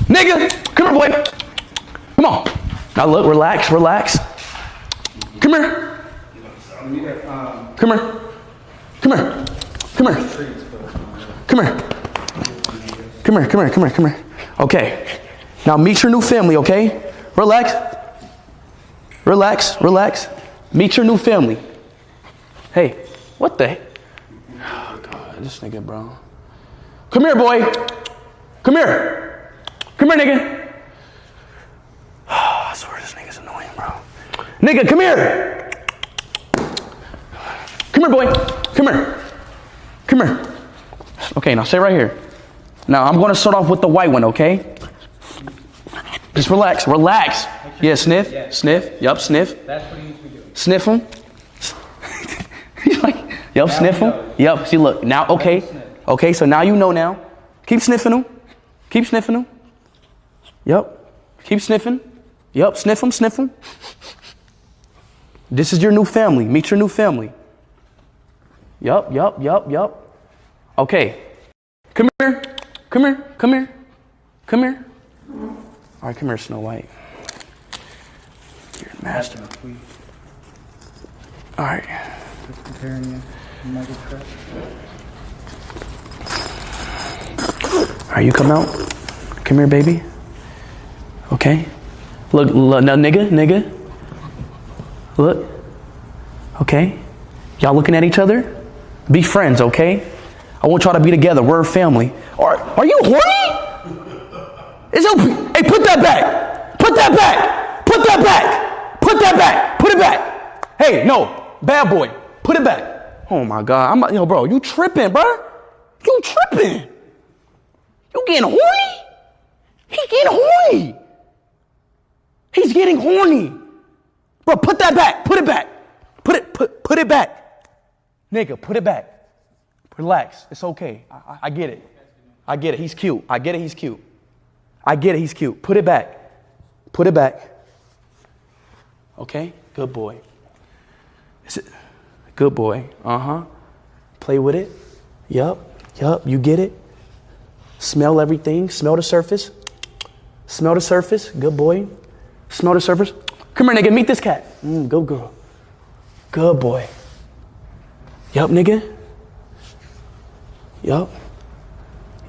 Nigga, come here, boy. Come on. Now look, relax, relax. Come here. Come here. Come here. Come here. Come here. Come here, come here, come here, come here. Okay. Now meet your new family, okay? Relax. Relax, relax. Meet your new family. Hey, what the? Oh, God, this nigga, bro. Come here, boy. Come here. Come here, nigga. Oh, I swear this nigga's annoying, bro. Nigga, come here. Come here, boy. Come here. Come here. Okay, now stay right here. Now I'm going to start off with the white one, okay? Just relax, relax. Yeah, sniff, yeah. Sniff. Yup, sniff. That's what he needs to do. Sniff him. He's like, yup, sniff him. Yup, see, look, now, okay. Okay, so now you know now. Keep sniffing him. Keep sniffing him. Yup. Keep sniffing. Yup, sniff him, sniff him. This is your new family. Meet your new family. Yup, yup, yup, yup. Okay. Come here. Come here. Come here. Come here. All right, come here, Snow White. You're a master. All right. Just preparing you. All right, you come out. Come here, baby. Okay. Look, now, nigga. Look. Okay. Y'all looking at each other? Be friends, okay? I want y'all to be together. We're a family. Are you horny? Hey, put that back. Put that back. Put that back. Put that back. Put it back. Hey, no. Bad boy. Put it back. Oh, my God. Yo, bro, you tripping, bro. You tripping. You getting horny? He getting horny. He's getting horny. Bro, put that back. Put it back. Put it back. Nigga, put it back. Relax. It's okay. I get it. I get it. He's cute. I get it. He's cute. I get it. He's cute. Put it back. Put it back. Okay? Good boy. Is it? Good boy. Uh-huh. Play with it. Yup. You get it. Smell everything. Smell the surface. Smell the surface. Good boy. Smell the surface. Come here, nigga. Meet this cat. Good girl. Good boy. Yup, nigga. Yup,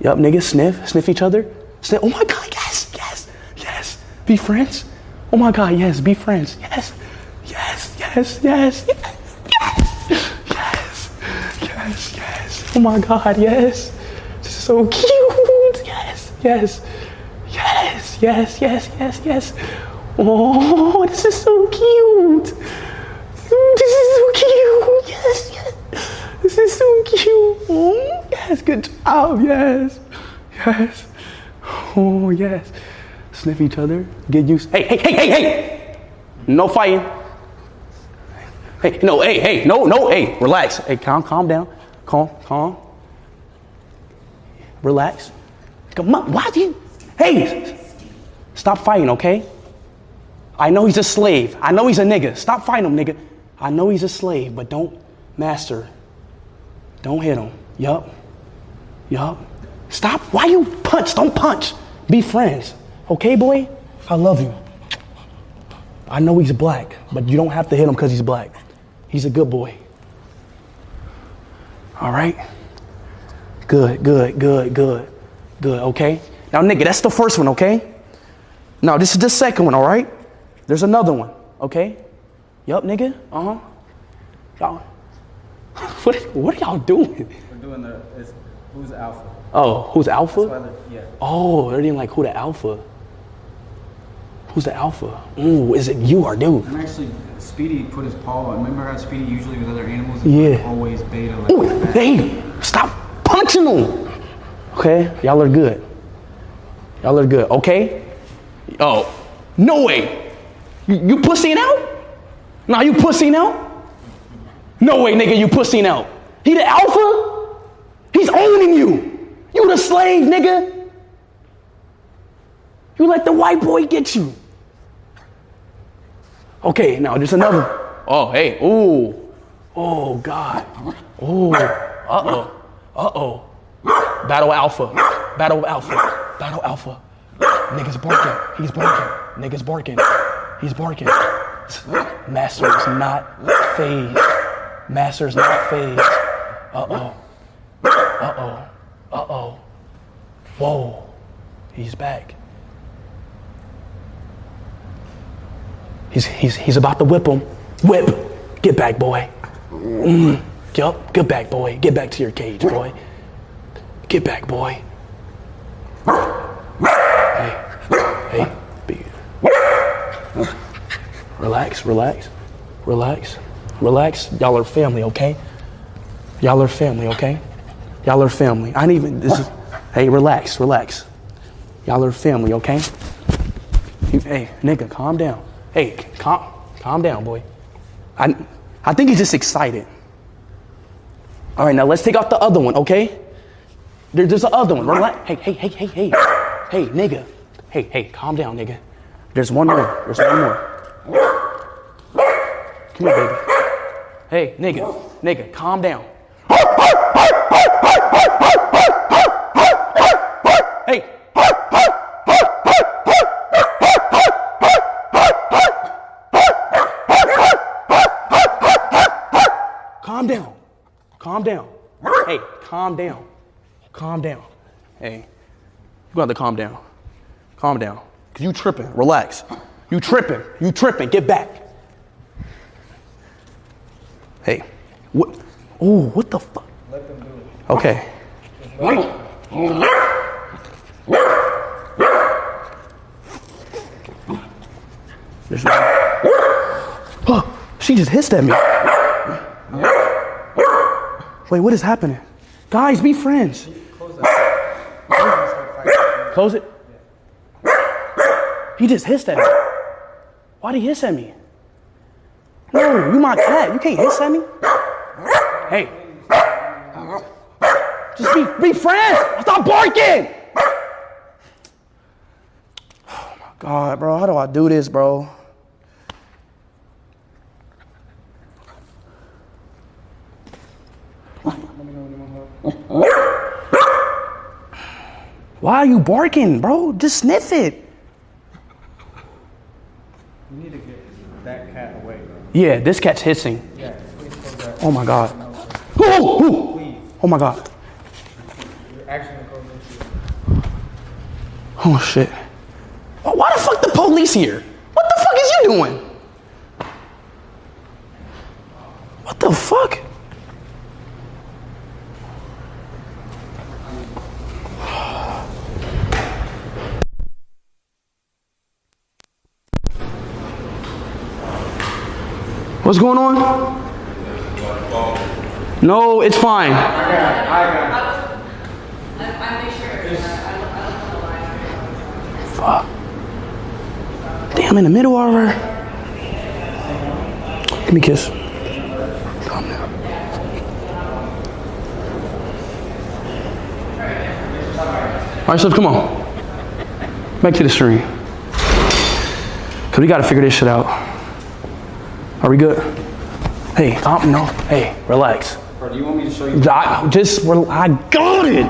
nigga. Sniff each other. Sniff. Oh my God, yes. Be friends. Oh my God, yes. Be friends. Yes. Oh my God, yes. This is so cute. Yes. Oh, this is so cute. This is so cute. Yes. This is so cute. Oh, yes, good job. Yes. Oh, yes. Sniff each other. Get used. Hey. No fighting. Hey, no, hey, relax. Hey, calm down. Calm. Relax. Come on, why do you? Hey, stop fighting, okay? I know he's a slave. I know he's a nigga. Stop fighting him, nigga. I know he's a slave, but don't master. Don't hit him. Yup. Stop. Why you punch? Don't punch. Be friends. Okay, boy? I love you. I know he's black, but you don't have to hit him because he's black. He's a good boy. All right? Good. Okay? Now, nigga, that's the first one, okay? Now, this is the second one, all right? There's another one, okay? Yup, nigga. Uh-huh. Y'all. What are y'all doing? We're doing who's alpha. Oh, who's alpha? Yeah. Oh, they're doing like who the alpha? Who's the alpha? Ooh, is it you or dude? And actually, Speedy put his paw on. Remember how Speedy usually with other animals? Yeah. Always beta. Like ooh, hey, stop punching them. Okay, y'all are good. Okay? Oh, no way. You pussying out? Nah, you pussying out? No way, nigga, you pussying out. He the alpha? He's owning you. You the slave, nigga. You let the white boy get you. Okay, now there's another. Oh, hey, ooh. Oh, God. Oh, uh-oh. Battle alpha. Nigga's barking. He's barking. Nigga's barking. He's barking. Master's not phased. Master's not phased. Uh-oh. Uh-oh. Uh-oh. Whoa. He's back. He's about to whip him. Whip. Get back, boy. Yup. Get back, boy. Get back to your cage, boy. Get back, boy. Hey. Relax. Y'all are family, okay? Y'all are family, okay? Y'all are family. Hey, relax. Y'all are family, okay? Hey, nigga, calm down. Hey, calm down, boy. I think he's just excited. All right, now let's take out the other one, okay? There's the other one. Relax. Hey, nigga. Hey, calm down, nigga. There's one more. Come here, baby. Hey, nigga, calm down. Hey. Calm down. Hey, calm down. Hey, you got to calm down. Cause you tripping. Relax. You tripping. Get back. Hey. What? Ooh, what the fuck? Let them do it. Okay. There's no... Oh, she just hissed at me. Wait, what is happening? Guys, be friends. Close it. He just hissed at me. Why'd he hiss at me? No, you my cat. You can't hiss at me. Hey. Just be friends. Stop barking. Oh my God, bro. How do I do this, bro? Why are you barking, bro? Just sniff it. You need to get that cat away, bro. Yeah, this cat's hissing. Yeah, please close that. Oh my God. Please. Oh my God. You're actually going to close this. Oh shit. Why the fuck the police here? What the fuck is you doing? What the fuck? What's going on? No, it's fine. I make sure. Fuck. Damn, in the middle of her. Give me a kiss. Calm down. All right, so come on. Back to the stream. Cause we gotta figure this shit out. Are we good? Hey, no. Hey, relax. Bro, do you want me to show you? I got it.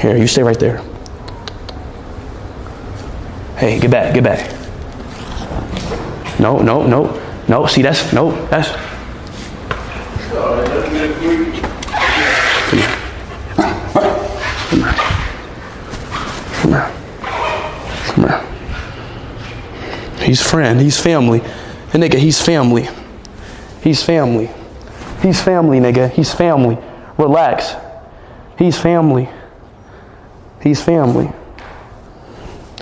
Here, you stay right there. Hey, get back. No, see, that's. Come here. He's family. And nigga, he's family, nigga. He's family. Relax. He's family.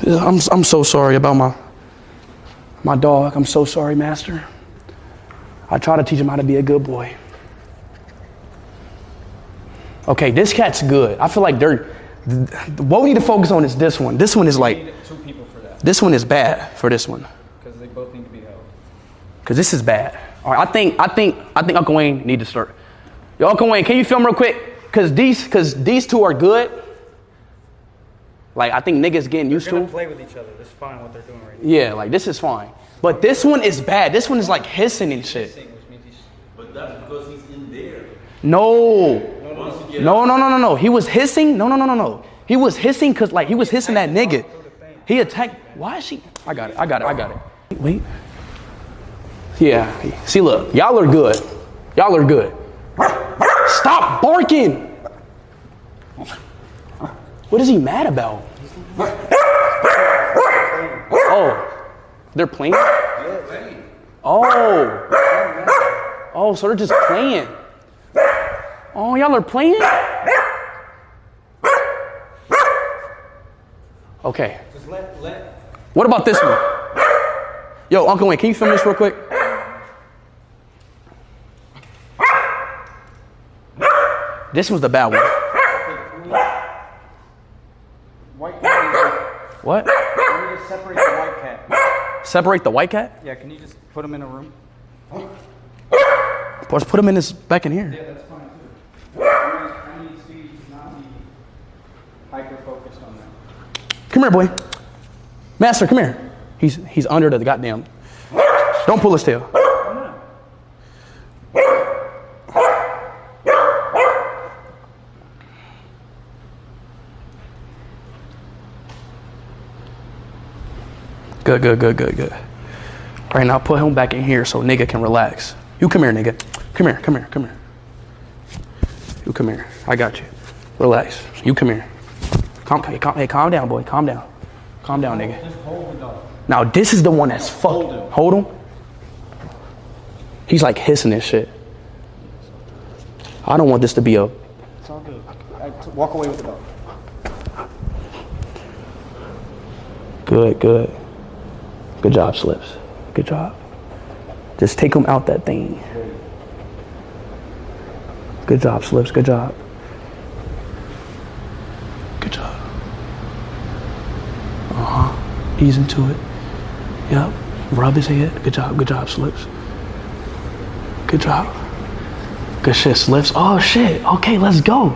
I'm so sorry about my dog. I'm so sorry, master. I try to teach him how to be a good boy. Okay, this cat's good. I feel like what we need to focus on is this one. This one is like, We need 2 people for that. this one is bad for this one. Because they both need to be held. Cause this is bad. All right, I think Uncle Wayne need to start. Yo, Uncle Wayne, can you film real quick? Cause these 2 are good. Like I think niggas getting used to They're them. gonna play with each other. That's fine what they're doing right now. Yeah, like this is fine. But this one is bad. This one is like hissing and shit. Which means he's... But that's because he's in there. No. No. He was hissing. No. He was hissing because like he was hissing that nigga. He attacked. Why is she? I got it. Wait. Yeah. See, look. Y'all are good. Stop barking. What is he mad about? Oh, they're playing? Oh, so they're just playing. Oh, y'all are playing? Okay. What about this one? Yo, Uncle Wayne, can you film this real quick? This was the bad one. White cat. What? Can you just separate the white cat? Separate the white cat? Yeah, can you just put him in a room? Just put him in this back in here. Yeah, that's fine too. I need Speedy to not be hyper-focused on that. Come here, boy. Master, come here. He's under the goddamn. Don't pull his tail. Good. All right, now put him back in here so nigga can relax. You come here, nigga. Come here. You come here. I got you. Relax. You come here. Calm down, boy. Calm down, nigga. Just hold the dog. Now this is the one that's fucked. Hold him. He's like hissing this shit. I don't want this to be a. It's all good. Walk away with the dog. Good. Good job, Slips. Good job. Just take him out that thing. Good job, Slips. Good job. Ease into it. Yep. Rub his head. Good job, Slips. Good job. Good shit, Slips. Oh shit. Okay, let's go.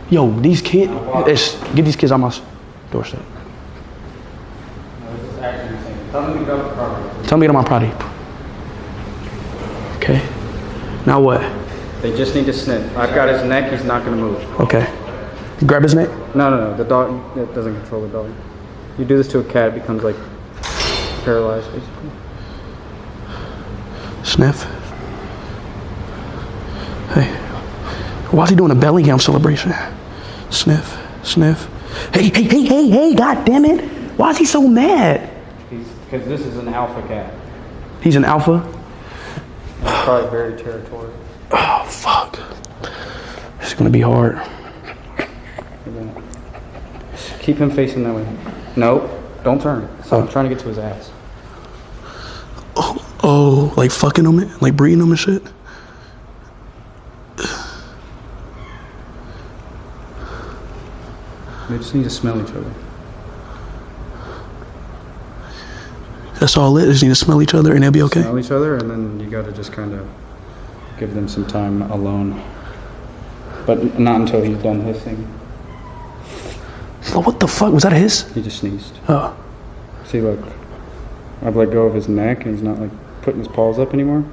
Yo, these kids. Get these kids on my doorstep. Tell them to get off the property. Tell me to get on my property. Okay. Now what? They just need to sniff. I've got his neck. He's not going to move. Okay. Grab his neck. No. The dog, it doesn't control the dog. You do this to a cat, it becomes like paralyzed, basically. Sniff. Hey. Why's he doing a Bellingham celebration? Sniff. Hey, god damn it. Why is he so mad? Because this is an alpha cat. He's an alpha? He's probably very territorial. Oh, fuck. This is going to be hard. Keep him facing that way. No, don't turn. So I'm trying to get to his ass. Oh, like fucking him, like breeding him and shit? They just need to smell each other. That's all it is. They just need to smell each other and they'll be okay? Smell each other, and then you got to just kind of give them some time alone. But not until he's done hissing. Oh, what the fuck? Was that his? He just sneezed. Oh. See, look. I've let go of his neck, and he's not, like, putting his paws up anymore.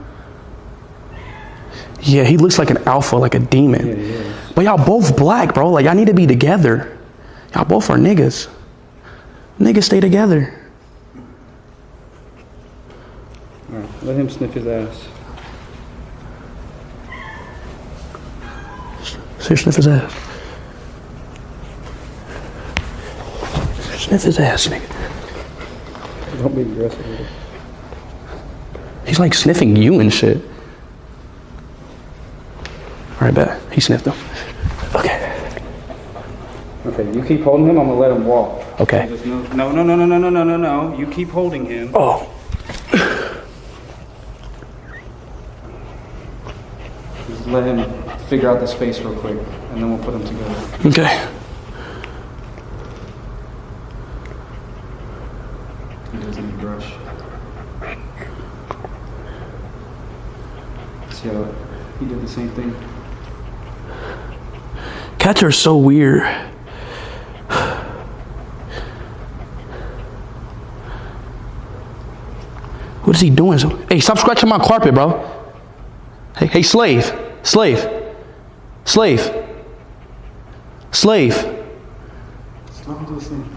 Yeah, he looks like an alpha, like a demon. Yeah, he is. But y'all both black, bro. Like, y'all need to be together. Y'all both are niggas. Niggas stay together. All right, let him sniff his ass. Sniff his ass. Sniff his ass, nigga. Don't be aggressive with it. He's like sniffing you and shit. All right, bet. He sniffed him. Okay. Okay, you keep holding him, I'm gonna let him walk. Okay. No. You keep holding him. Oh. Just let him figure out the space real quick, and then we'll put them together. Okay. He doesn't need brush. See how he did the same thing? Cats are so weird. What is he doing? Hey, stop scratching my carpet, bro. Hey, slave. Slave. Slave.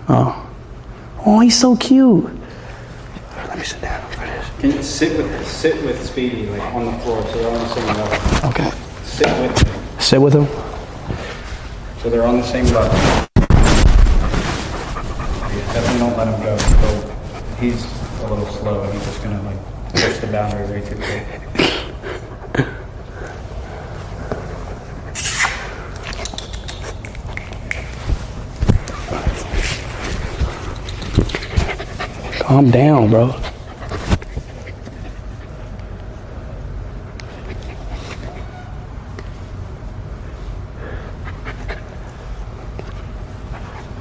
Oh. Oh, he's so cute. Let me sit down for this. Can you sit with Speedy like on the floor so they're on the same level? Okay. Sit with him. Sit with him. So they're on the same level. Definitely don't let him go. So he's a little slow and he's just gonna like push the boundary way too quick. Calm down, bro.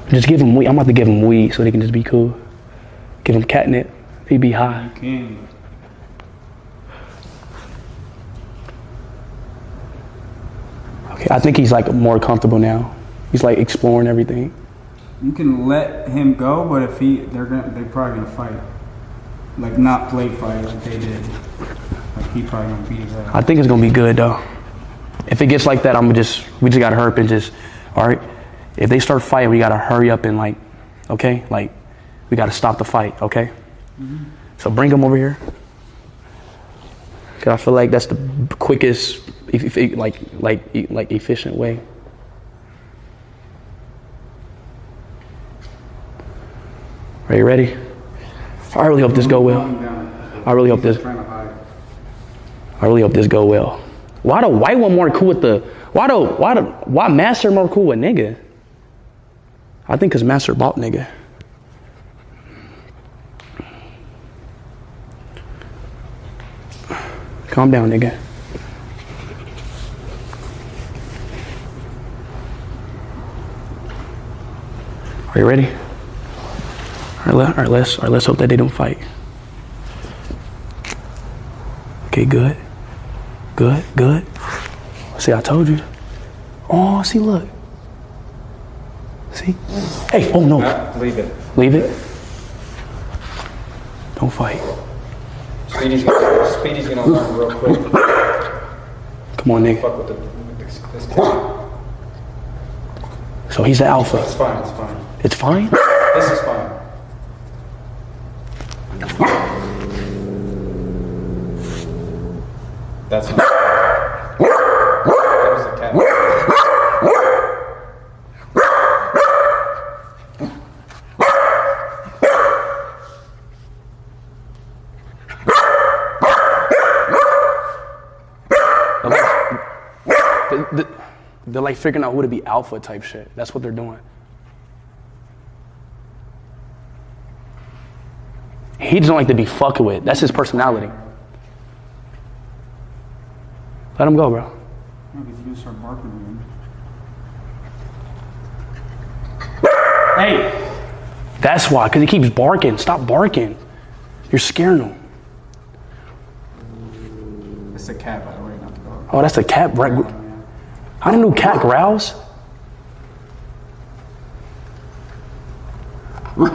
Just give him weed. I'm about to give him weed so they can just be cool. Give him catnip. He be high. You can. Okay, I think he's like more comfortable now. He's like exploring everything. You can let him go, but if they're probably gonna fight. Like not play fight like they did. Like he probably gonna beat his ass. I think it's gonna be good though. If it gets like that, we just gotta hurry up and just, all right. If they start fighting, we gotta hurry up and like, okay, like we gotta stop the fight, okay? Mm-hmm. So bring them over here. Cause I feel like that's the quickest, efficient way. Are you ready? I really hope this go well. I really hope this go well. Why the white one more cool with the? Why Master more cool with nigga? I think cause Master bought nigga. Calm down, nigga. Are you ready? All right, let's hope that they don't fight. Okay, good. See, I told you. Oh, see, look. See? Hey, oh no. Leave it. Leave it. Don't fight. Speedy's gonna learn real quick. Come on, nigga. Fuck with this kid. So he's the alpha. It's fine. It's fine. It's fine? This is fine. That's not. That was a cat. They're like figuring out who to be alpha type shit. That's what they're doing. He doesn't like to be fucked with. That's his personality. Let him go, bro. No, because you're gonna start barking again. Hey! That's why, because he keeps barking. Stop barking. You're scaring him. It's a cat, by the way, not the dog. Oh, that's a cat. I didn't know cat growls. We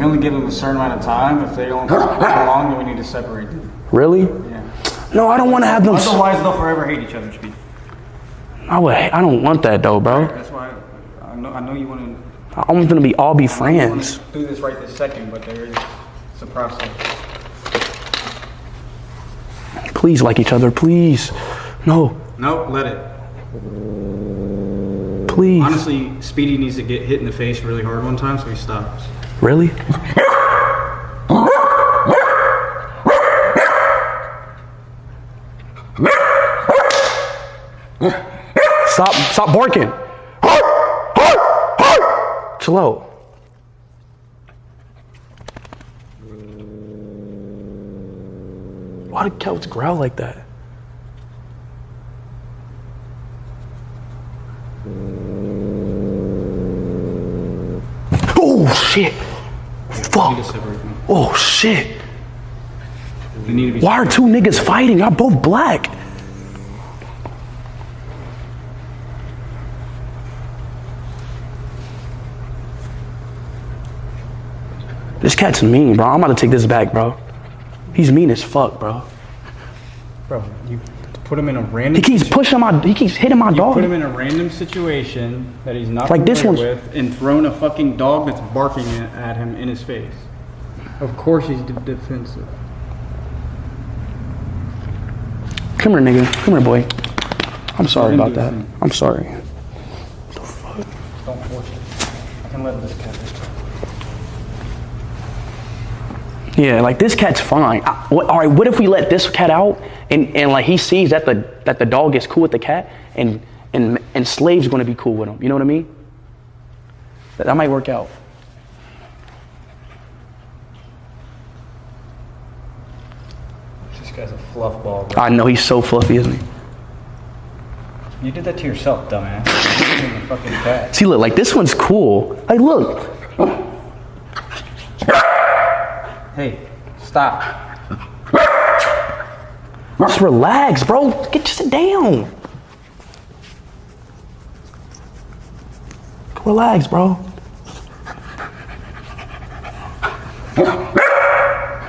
only give them a certain amount of time. If they don't go along, then we need to separate them. Really? Yeah. No, I don't want to have them. Otherwise, they'll forever hate each other, Speed. I don't want that though, bro. That's why I know you want to. I want them to all be friends. Do this right this second, but it's a process. Please like each other, please. No. Nope, let it. Please. Honestly, Speedy needs to get hit in the face really hard one time, so he stops. Really? Stop barking. Chill out. Why do cats growl like that? Oh shit! Fuck! Oh shit! Why are two niggas fighting? Y'all both black. This cat's mean, bro. I'm about to take this back, bro. He's mean as fuck, bro. Bro, you put him in a random. He keeps he keeps hitting my dog. Put him in a random situation that he's not like this familiar one's with, and thrown a fucking dog that's barking at him in his face. Of course, he's defensive. Come here, nigga. Come here, boy. I'm sorry him about do that. his thing. I'm sorry. Don't force it. I can let this cat. Yeah, like this cat's fine. All right, what if we let this cat out and like he sees that the dog is cool with the cat and Slave's gonna be cool with him. You know what I mean? That might work out. This guy's a fluff ball, bro. I know he's so fluffy, isn't he? You did that to yourself, dumbass. You're the fucking cat. See, look, like this one's cool. Like, look. Hey, stop. Just relax, bro. Sit down. Relax, bro.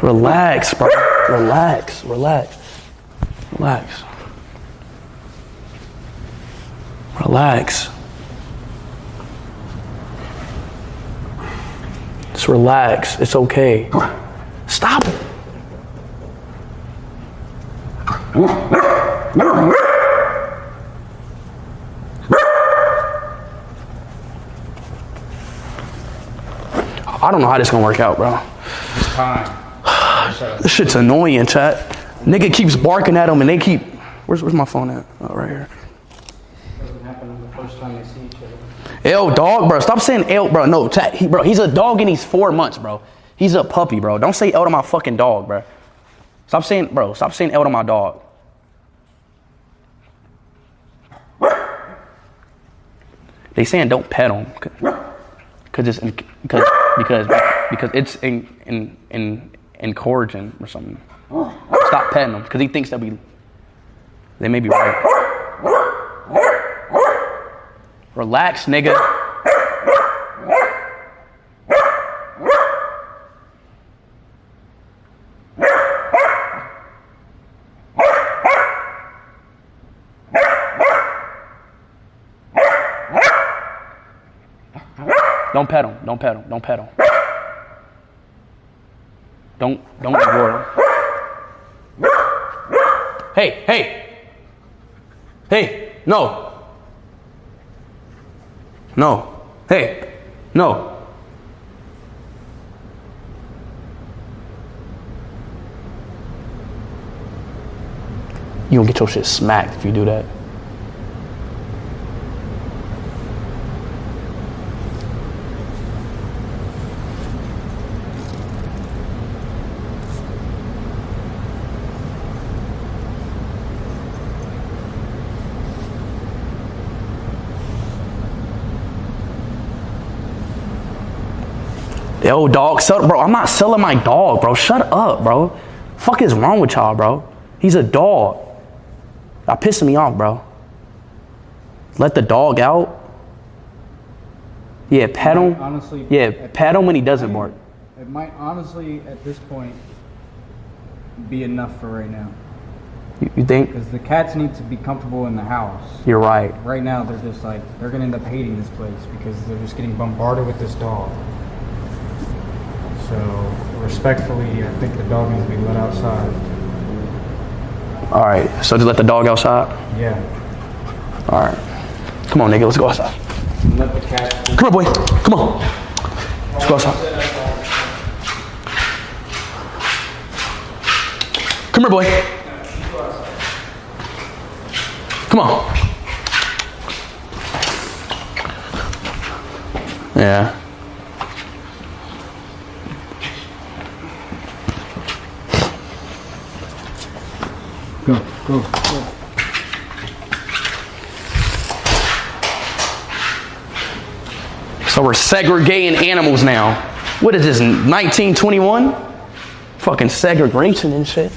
Relax, bro. Relax. Relax. Relax. Relax. Just relax. It's okay. Stop it. I don't know how this gonna work out, bro. It's time. This shit's annoying, chat. Nigga keeps barking at him and they keep... Where's my phone at? Oh, right here. Doesn't happen the first time they see each other. L dog, bro. Stop saying L, bro. No, chat. He's a dog and he's 4 months, bro. He's a puppy, bro. Don't say L to my fucking dog, bro. Stop saying L to my dog. They saying don't pet him because it's encouraging or something. Stop petting him because he thinks that they may be right. Relax, nigga. Don't pet him. Don't pet him. Don't pet him. Don't reward him. Hey, no. Hey, no. You gonna get your shit smacked if you do that. Yo, dog, bro, I'm not selling my dog, bro. Shut up, bro. Fuck is wrong with y'all, bro? He's a dog. Y'all pissing me off, bro. Let the dog out. Yeah, pet him. Honestly, yeah, pet him when he doesn't bark. It might honestly, at this point, be enough for right now. You think? Because the cats need to be comfortable in the house. You're right. Right now, they're just like, they're going to end up hating this place because they're just getting bombarded with this dog. So, respectfully, I think the dog needs to be let outside. All right, so just let the dog outside? Yeah. All right. Come on, nigga, let's go outside. Let the cat... Come on, boy. Come on. Let's go outside. Come here, boy. Come on. Yeah. Go. So we're segregating animals now. What is this, 1921? Fucking segregation and shit.